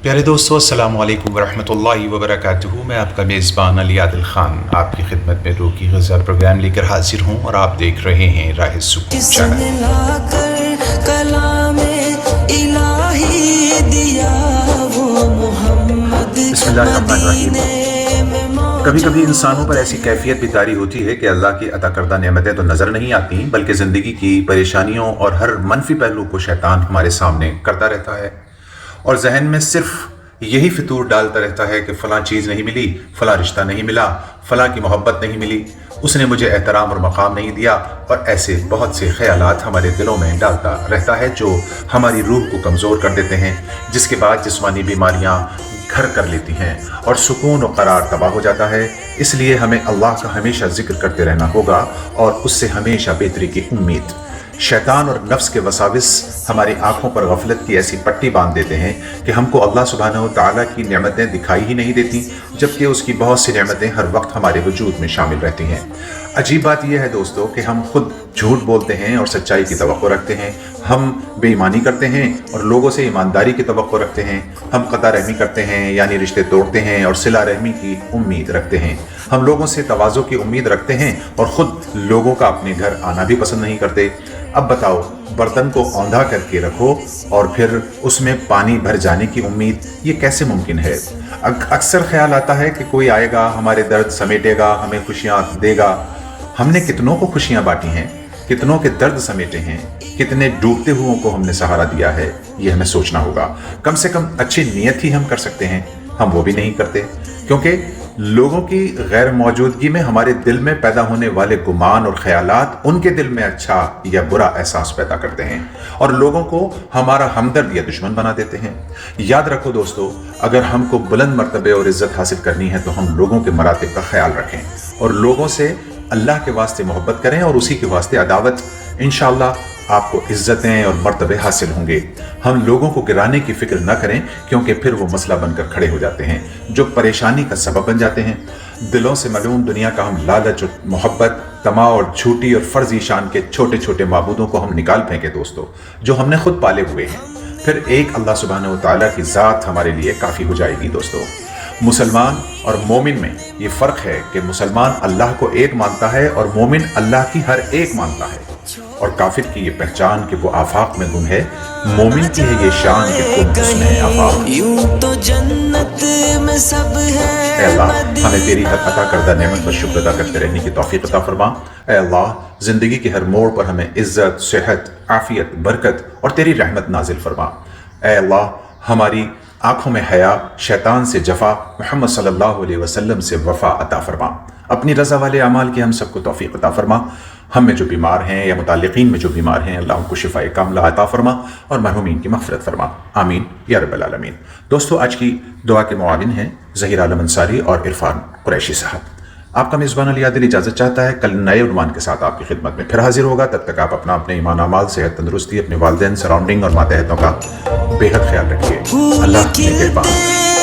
प्यारे दोस्तों, अस्सलाम वालेकुम वरहमतुल्लाहि वबरकातुहू। मैं आपका मेज़बान अली आदिल ख़ान आपकी खिदमत में रूह की ग़िज़ा प्रोग्राम लेकर हाजिर हूँ और आप देख रहे हैं राह सुकून चैनल। बिस्मिल्लाहिर्रहमानिर्रहीम। कभी कभी इंसानों पर ऐसी कैफियत भी तारी होती है कि अल्लाह की अता करदा नेमतें तो नज़र नहीं आती, बल्कि ज़िंदगी की परेशानियों और हर मनफी पहलू को शैतान हमारे सामने करता रहता है और जहन में सिर्फ यही फितूर डालता रहता है कि फ़लाँ चीज़ नहीं मिली, फ़लाँ रिश्ता नहीं मिला, फ़लाँ की मोहब्बत नहीं मिली, उसने मुझे एहतराम और मकाम नहीं दिया, और ऐसे बहुत से ख़यालात हमारे दिलों में डालता रहता है जो हमारी रूह को कमज़ोर कर देते हैं, जिसके बाद जिस्मानी बीमारियाँ घर कर लेती हैं और सुकून और करार तबाह हो जाता है। इसलिए हमें अल्लाह का हमेशा जिक्र करते रहना होगा और उससे हमेशा बेहतरी की उम्मीद। शैतान और नफ्स के वसाविस हमारी आंखों पर गफलत की ऐसी पट्टी बांध देते हैं कि हमको अल्लाह सुब्हानहू व तआला की नेमतें दिखाई ही नहीं देती, जबकि उसकी बहुत सी नेमतें हर वक्त हमारे वजूद में शामिल रहती हैं। अजीब बात यह है दोस्तों कि हम खुद झूठ बोलते हैं और सच्चाई की तवक्को रखते हैं, हम बेईमानी करते हैं और लोगों से ईमानदारी की तवक्को रखते हैं, हम कता रहमी करते हैं यानी रिश्ते तोड़ते हैं और सिला रहमी की उम्मीद रखते हैं, हम लोगों से तवाज़ो की उम्मीद रखते हैं और ख़ुद लोगों का अपने घर आना भी पसंद नहीं करते। अब बताओ, बर्तन को औंधा करके रखो और फिर उसमें पानी भर जाने की उम्मीद, ये कैसे मुमकिन है? अक्सर ख्याल आता है कि कोई आएगा, हमारे दर्द समेटेगा, हमें खुशियाँ देगा। हमने कितनों को खुशियाँ बांटी हैं, कितनों के दर्द समेटे हैं, कितने डूबते हुओं को हमने सहारा दिया है, ये हमें सोचना होगा। कम से कम अच्छी नीयत ही हम कर सकते हैं, हम वो भी नहीं करते, क्योंकि लोगों की गैर मौजूदगी में हमारे दिल में पैदा होने वाले गुमान और ख्यालात उनके दिल में अच्छा या बुरा एहसास पैदा करते हैं और लोगों को हमारा हमदर्द या दुश्मन बना देते हैं। याद रखो दोस्तों, अगर हमको बुलंद मर्तबे और इज्जत हासिल करनी है तो हम लोगों के मरातिब का ख्याल रखें और लोगों से अल्लाह के वास्ते मोहब्बत करें और उसी के वास्ते अदावत। इंशाअल्लाह आपको इज्जतें और मर्तबे हासिल होंगे। हम लोगों को गिराने की फिक्र न करें, क्योंकि फिर वो मसला बनकर खड़े हो जाते हैं जो परेशानी का सबब बन जाते हैं। दिलों से मालूम दुनिया का हम लालच और मोहब्बत, तमा और झूठी और फर्जी शान के छोटे छोटे माबूदों को हम निकाल फेंके दोस्तों, जो हमने खुद पाले हुए हैं। फिर एक अल्लाह सुब्हानहू व तआला की ज़ात हमारे लिए काफ़ी हो जाएगी दोस्तों। मुसलमान और मोमिन में ये फ़र्क है कि मुसलमान अल्लाह को एक मानता है और मोमिन अल्लाह की हर एक मानता है, और काफिर की ये पहचान कि वो आफाक में गुम है, मोमिन की है ये शान कि तुम उसमें है आफाक। यूं तो जन्नत में सब है। ऐ अल्लाह, हमें तेरी हर अता करदा नेमत पर शुक्र अदा करते रहने की तौफीक अता फरमा। ऐ अल्लाह, जिंदगी के हर मोड़ पर हमें इज्जत, सेहत, आफियत, बरकत और तेरी रहमत नाजिल फरमा। ऐ अल्लाह, हमारी आंखों में हया, शैतान से जफा, मोहम्मद सल्लल्लाहु अलैहि वसल्लम से वफा अता फरमा। अपनी रज़ा वाले अमाल की हम सबको तौफीक अता फरमा। हम में जो बीमार हैं या मुतालिकीन में जो बीमार हैं, अल्लाह उनको शिफाए कामिला अता फरमा और मरहूमीन की मग़फ़िरत फरमा। आमीन या रब्बल आलमीन। दोस्तों, आज की दुआ के मुआविन हैं ज़हीर आलम अंसारी और इरफान कुरैशी साहब। आपका मेज़बान अली आदिल इजाज़त चाहता है, कल नए उन्वान के साथ आपकी खिदमत में फिर हाजिर होगा। तब तक आप अपने ईमान अमाल, सेहत, तंदुरुस्ती, अपने वालिदैन, सराउंडिंग और मातहतों का बेहद ख्याल रखिए। अल्लाह निगहबान।